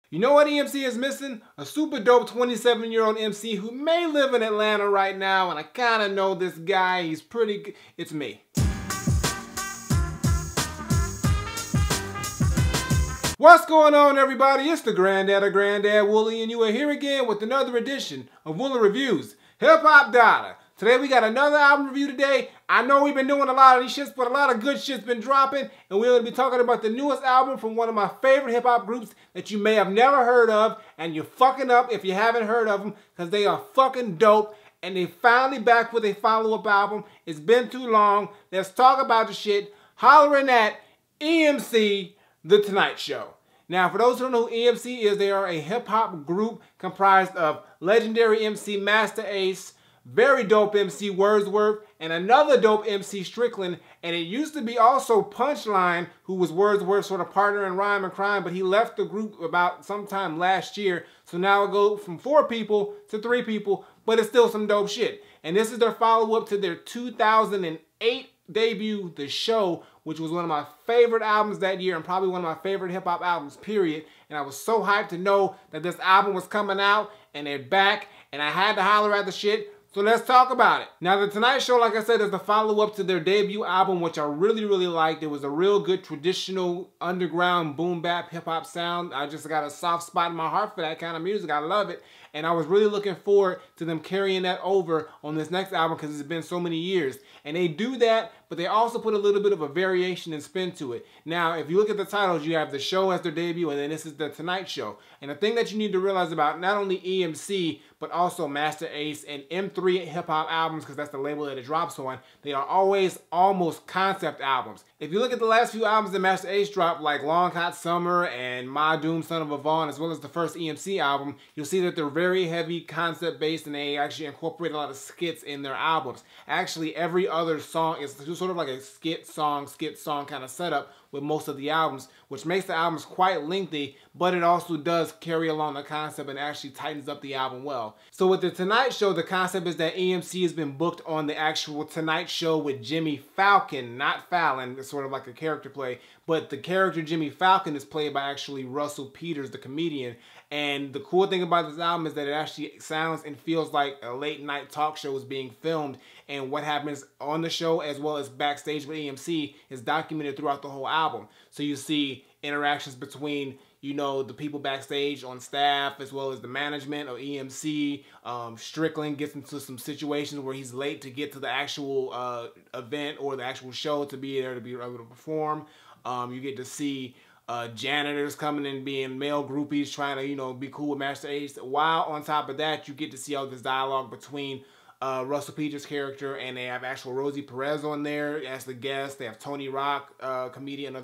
You know what eMC is missing? A super dope 27-year-old MC who may live in Atlanta right now, and I kinda know this guy, he's pretty good. It's me. What's going on, everybody? It's the Granddad of Granddad Woolly, and you are here again with another edition of Woolly Reviews Hip Hop Data. Today we got another album review today. I know we've been doing a lot of these shits, but a lot of good shit's been dropping, and we're going to be talking about the newest album from one of my favorite hip hop groups that you may have never heard of, and you're fucking up if you haven't heard of them, because they are fucking dope, and they finally back with a follow-up album. It's been too long. Let's talk about the shit. Hollering at eMC, The Tonite Show. Now, for those who don't know who eMC is, they are a hip-hop group comprised of legendary MC Masta Ace, very dope MC Wordsworth, and another dope MC Stricklin. And it used to be also Punchline, who was Wordsworth's sort of partner in rhyme and crime, but he left the group about sometime last year. So now it goes from 4 people to 3 people, but it's still some dope shit. And this is their follow-up to their 2008 debut, The Show, which was one of my favorite albums that year and probably one of my favorite hip-hop albums, period. And I was so hyped to know that this album was coming out and they're back, and I had to holler at the shit. So let's talk about it. Now, The Tonite Show, like I said, is the follow-up to their debut album, which I really, really liked. It was a real good traditional underground boom bap hip-hop sound. I just got a soft spot in my heart for that kind of music. I love it. And I was really looking forward to them carrying that over on this next album because it's been so many years. And they do that, but they also put a little bit of a variation and spin to it. Now, if you look at the titles, you have The Show as their debut, and then this is The Tonite Show. And the thing that you need to realize about not only eMC, but also Masta Ace and M3 hip-hop albums, because that's the label that it drops on, they are always almost concept albums. If you look at the last few albums that Masta Ace dropped, like Long Hot Summer and My Doom, Son of a Vaughn, as well as the first eMC album, you'll see that they're very heavy concept-based, and they actually incorporate a lot of skits in their albums. Actually, every other song is sort of like a skit song kind of setup with most of the albums, which makes the albums quite lengthy, but it also does carry along the concept and actually tightens up the album well. So with The Tonite Show, the concept is that eMC has been booked on the actual Tonight Show with Jimmy Falcon, not Fallon. It's sort of like a character play, but the character Jimmy Falcon is played by actually Russell Peters, the comedian. And the cool thing about this album is that it actually sounds and feels like a late night talk show is being filmed, and what happens on the show as well as backstage with eMC is documented throughout the whole album. So you see interactions between, you know, the people backstage on staff as well as the management of eMC. Stricklin gets into some situations where he's late to get to the actual event or the actual show to be there to be able to perform. You get to see janitors coming and being male groupies trying to, you know, be cool with Masta Ace. While on top of that, you get to see all this dialogue between Russell Peters' character, and they have actual Rosie Perez on there as the guest. They have Tony Rock, another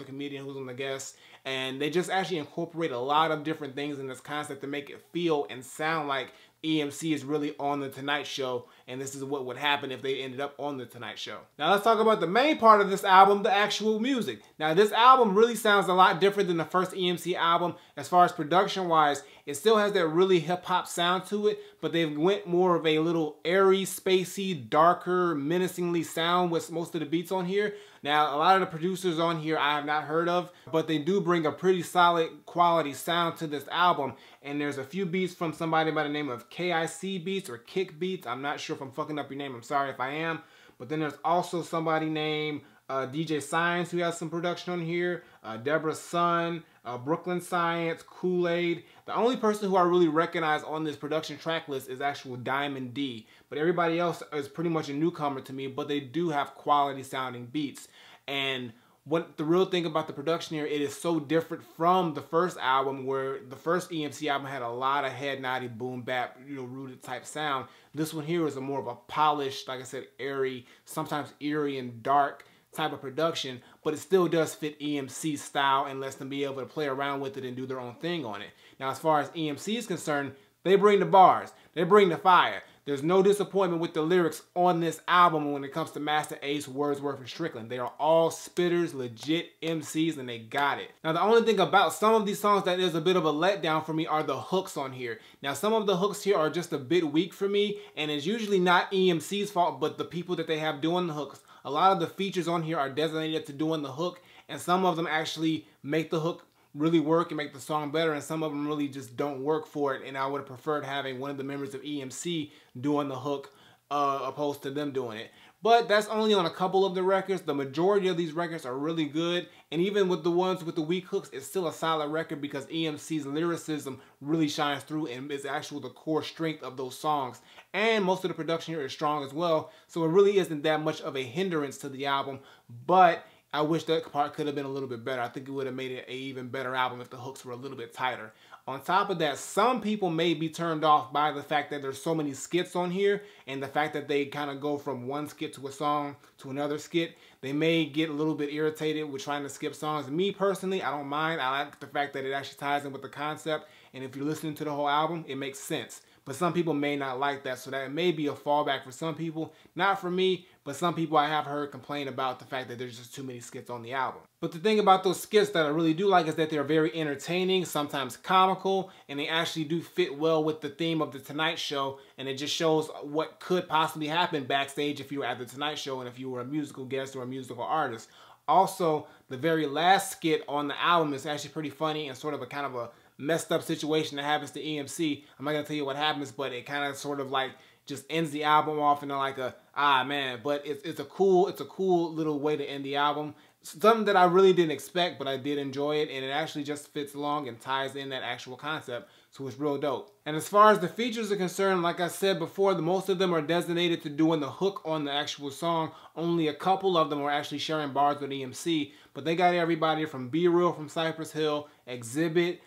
comedian who's on the guest. And they just actually incorporate a lot of different things in this concept to make it feel and sound like eMC is really on The Tonite Show, and this is what would happen if they ended up on The Tonite Show. Now let's talk about the main part of this album, the actual music. Now this album really sounds a lot different than the first eMC album as far as production-wise. It still has that really hip-hop sound to it, but they've went more of a little airy, spacey, darker, menacingly sound with most of the beats on here. Now, a lot of the producers on here I have not heard of, but they do bring a pretty solid quality sound to this album. And there's a few beats from somebody by the name of KIC Beats or Kick Beats. I'm not sure if I'm fucking up your name. I'm sorry if I am. But then there's also somebody named DJ Science who has some production on here. Deborah Sun, Brooklyn Science, Kool-Aid. The only person who I really recognize on this production track list is actual Diamond D. But everybody else is pretty much a newcomer to me, but they do have quality sounding beats. And what the real thing about the production here, it is so different from the first album, where the first eMC album had a lot of head noddy boom bap, you know, rooted type sound. This one here is a more of a polished, like I said, airy, sometimes eerie and dark type of production, but it still does fit eMC style and lets them be able to play around with it and do their own thing on it. Now, as far as eMC is concerned, they bring the bars, they bring the fire. There's no disappointment with the lyrics on this album when it comes to Masta Ace, Wordsworth, and Stricklin. They are all spitters, legit MCs, and they got it. Now, the only thing about some of these songs that is a bit of a letdown for me are the hooks on here. Now, some of the hooks here are just a bit weak for me, and it's usually not eMC's fault, but the people that they have doing the hooks. A lot of the features on here are designated to doing the hook, and some of them actually make the hook really work and make the song better, and some of them really just don't work for it, and I would have preferred having one of the members of eMC doing the hook opposed to them doing it. But that's only on a couple of the records. The majority of these records are really good, and even with the ones with the weak hooks, it's still a solid record because eMC's lyricism really shines through and is actually the core strength of those songs. And most of the production here is strong as well, so it really isn't that much of a hindrance to the album, but I wish that part could have been a little bit better. I think it would have made it an even better album if the hooks were a little bit tighter. On top of that, some people may be turned off by the fact that there's so many skits on here and the fact that they kind of go from one skit to a song to another skit. They may get a little bit irritated with trying to skip songs. Me personally, I don't mind. I like the fact that it actually ties in with the concept, and if you're listening to the whole album, it makes sense. But some people may not like that, so that may be a fallback for some people. Not for me, but some people I have heard complain about the fact that there's just too many skits on the album. But the thing about those skits that I really do like is that they're very entertaining, sometimes comical, and they actually do fit well with the theme of the Tonight Show, and it just shows what could possibly happen backstage if you were at the Tonight Show and if you were a musical guest or a musical artist. Also, the very last skit on the album is actually pretty funny and sort of a kind of a messed up situation that happens to eMC. I'm not gonna tell you what happens, but it kind of sort of like just ends the album off in like a man. But it's a cool little way to end the album. Something that I really didn't expect, but I did enjoy it, and it actually just fits along and ties in that actual concept, so it's real dope. And as far as the features are concerned, like I said before, most of them are designated to doing the hook on the actual song. Only a couple of them are actually sharing bars with eMC, but they got everybody from Be Real from Cypress Hill, Exhibit,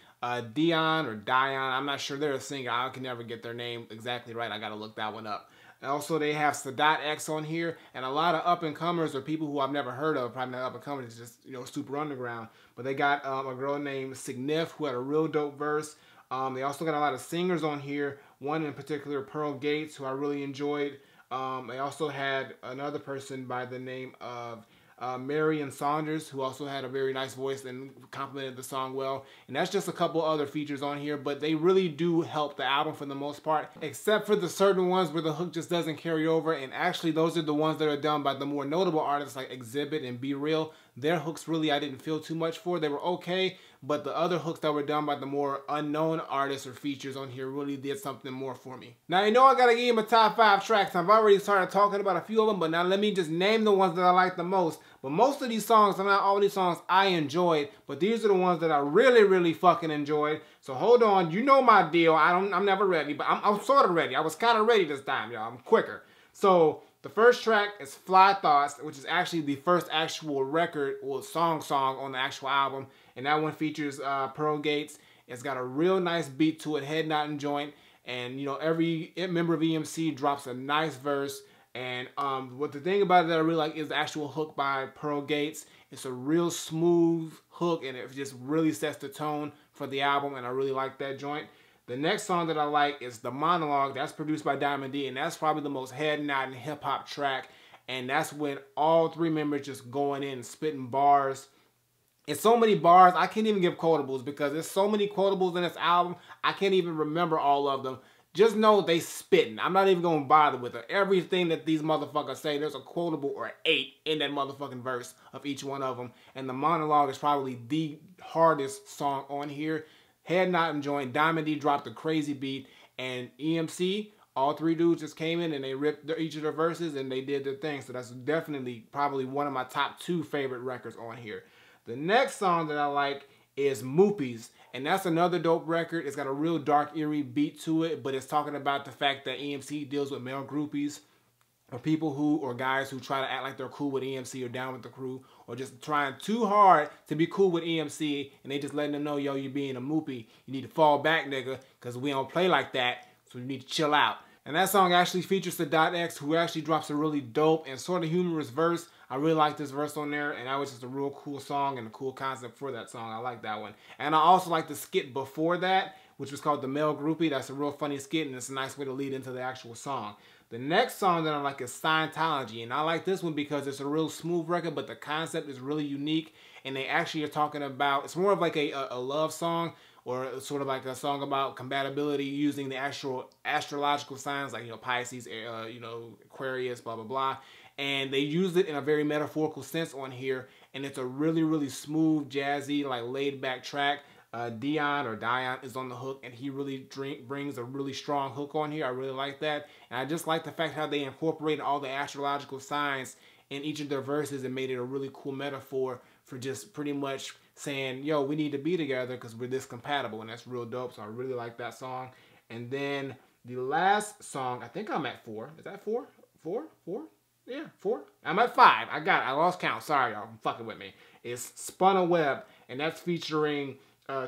Dion or Dion, I'm not sure, they're a singer. I can never get their name exactly right. I gotta look that one up. And also they have Sadat X on here, and a lot of up-and-comers or people who I've never heard of. Probably not up-and-comers, it's just, you know, super underground. But they got a girl named Signif who had a real dope verse. They also got a lot of singers on here. One in particular, Pearl Gates, who I really enjoyed. They also had another person by the name of Marion Saunders, who also had a very nice voice and complimented the song well. And that's just a couple other features on here, but they really do help the album for the most part, except for the certain ones where the hook just doesn't carry over. And actually those are the ones that are done by the more notable artists like Exhibit and Be Real. Their hooks really I didn't feel too much for. They were okay, but the other hooks that were done by the more unknown artists or features on here really did something more for me. Now, you know I gotta give you my top 5 tracks. I've already started talking about a few of them, but now let me just name the ones that I like the most. But most of these songs, and not all these songs I enjoyed, but these are the ones that I really fucking enjoyed. So hold on, you know my deal. I'm never ready, but I'm sort of ready. I was kind of ready this time, y'all. I'm quicker. So the first track is Fly Thoughts, which is actually the first actual record or song on the actual album. And that one features Pearl Gates. It's got a real nice beat to it, head nodding joint. And, you know, every member of eMC drops a nice verse. And what the thing about it that I really like is the actual hook by Pearl Gates. It's a real smooth hook, and it just really sets the tone for the album, and I really like that joint. The next song that I like is The Monologue. That's produced by Diamond D, and that's probably the most head-nodding hip-hop track. And that's when all 3 members just going in and spitting bars. It's so many bars, I can't even give quotables because there's so many quotables in this album, I can't even remember all of them. Just know they spitting. I'm not even going to bother with it. Everything that these motherfuckers say, there's a quotable or 8 in that motherfucking verse of each one of them. And The Monologue is probably the hardest song on here. Head nodding joint. Diamond D dropped a crazy beat. And eMC, all 3 dudes just came in and they ripped each of their verses and they did their thing. So that's definitely probably one of my top 2 favorite records on here. The next song that I like is Moopies. And that's another dope record. It's got a real dark, eerie beat to it, but it's talking about the fact that eMC deals with male groupies or people who, or guys who try to act like they're cool with eMC or down with the crew, or just trying too hard to be cool with eMC, and they just letting them know, yo, you're being a moopy. You need to fall back, nigga, because we don't play like that, so you need to chill out. And that song actually features Sadat X, who actually drops a really dope and sort of humorous verse. I really like this verse on there, and that was just a real cool song and a cool concept for that song. I like that one. And I also like the skit before that, which was called The Male Groupie. That's a real funny skit, and it's a nice way to lead into the actual song. The next song that I like is Scientology, and I like this one because it's a real smooth record, but the concept is really unique, and they actually are talking about, it's more of like a love song, or sort of like a song about compatibility using the actual astrological signs, like, you know, Pisces, you know, Aquarius, blah, blah, blah. And they used it in a very metaphorical sense on here. And it's a really, really smooth, jazzy, like laid-back track. Dion is on the hook, and he really brings a really strong hook on here. I really like that. And I just like the fact how they incorporated all the astrological signs in each of their verses and made it a really cool metaphor for just pretty much saying, yo, we need to be together because we're this compatible, and that's real dope. So I really like that song. And then the last song, I think I'm at 4. Is that 4? 4? Yeah, 4. I'm at 5. I lost count. Sorry, y'all. Fucking with me. It's Spun a Web, and that's featuring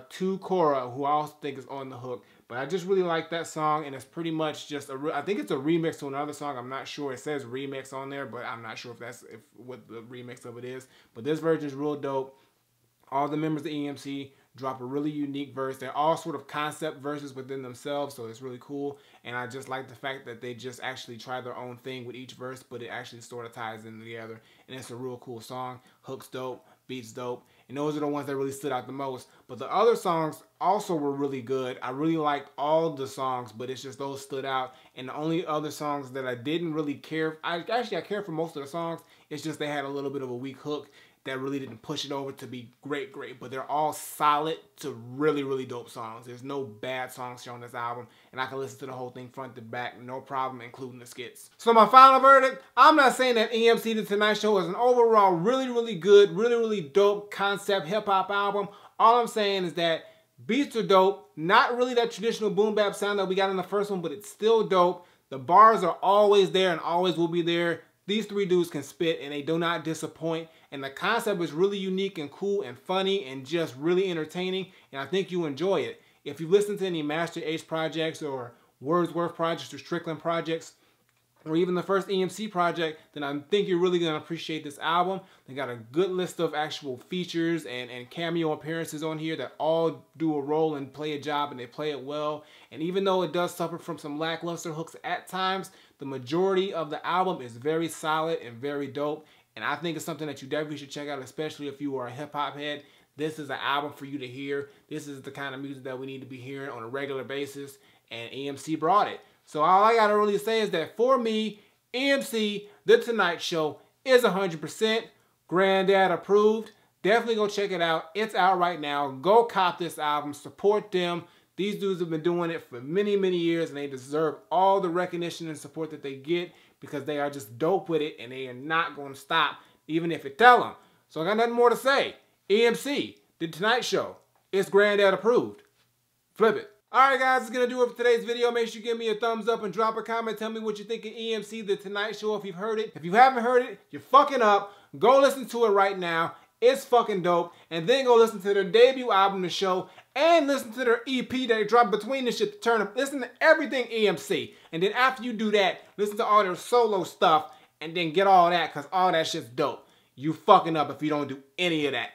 To Cora, who I also think is on the hook. But I just really like that song, and it's pretty much just I think it's a remix to another song. I'm not sure. It says remix on there, but I'm not sure if that's what the remix of it is. But this version is real dope. All the members of eMC drop a really unique verse. They're all sort of concept verses within themselves, so it's really cool. And I just like the fact that they just actually try their own thing with each verse, but it actually sort of ties in together. And it's a real cool song. Hook's dope, beats dope. And those are the ones that really stood out the most. But the other songs also were really good. I really liked all the songs, but it's just those stood out. And the only other songs that I didn't really care, I cared for most of the songs. It's just they had a little bit of a weak hook that really didn't push it over to be great, but they're all solid to really, really dope songs. There's no bad songs here on this album, and I can listen to the whole thing front to back, no problem, including the skits. So my final verdict, I'm not saying that eMC The Tonite Show is an overall really, really good, really, really dope concept hip-hop album. All I'm saying is that beats are dope, not really that traditional boom bap sound that we got in the first one, but it's still dope. The bars are always there and always will be there. These three dudes can spit, and they do not disappoint. And the concept is really unique and cool and funny and just really entertaining. And I think you enjoy it. If you listen to any Masta Ace projects or Wordsworth projects or Stricklin projects, or even the first eMC project, then I think you're really going to appreciate this album. They got a good list of actual features and cameo appearances on here that all do a role and play a job, and they play it well. And even though it does suffer from some lackluster hooks at times, the majority of the album is very solid and very dope. And I think it's something that you definitely should check out, especially if you are a hip-hop head. This is an album for you to hear. This is the kind of music that we need to be hearing on a regular basis, and eMC brought it. So all I gotta really say is that for me, eMC The Tonite Show is 100% Granddad approved. Definitely go check it out. It's out right now. Go cop this album. Support them. These dudes have been doing it for many, many years, and they deserve all the recognition and support that they get because they are just dope with it, and they are not going to stop even if it tell them. So I got nothing more to say. eMC The Tonite Show is Granddad approved. Flip it. Alright guys, that's going to do it for today's video. Make sure you give me a thumbs up and drop a comment. Tell me what you think of eMC The Tonite Show if you've heard it. If you haven't heard it, you're fucking up. Go listen to it right now. It's fucking dope. And then go listen to their debut album, The Show, and listen to their EP that they dropped between this shit to turn up. Listen to everything eMC. And then after you do that, listen to all their solo stuff and then get all that because all that shit's dope. You fucking up if you don't do any of that.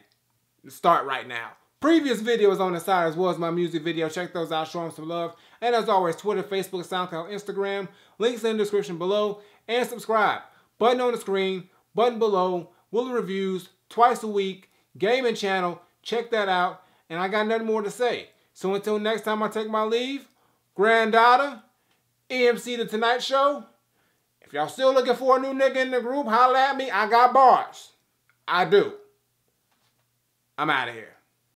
Start right now. Previous videos on the side as well as my music video. Check those out. Show them some love. And as always, Twitter, Facebook, SoundCloud, Instagram. Links in the description below. And subscribe. Button on the screen. Button below. Woolly Reviews. Twice a week. Gaming channel. Check that out. And I got nothing more to say. So until next time I take my leave. Granddaughter. eMC The Tonite Show. If y'all still looking for a new nigga in the group, holla at me. I got bars. I do. I'm out of here.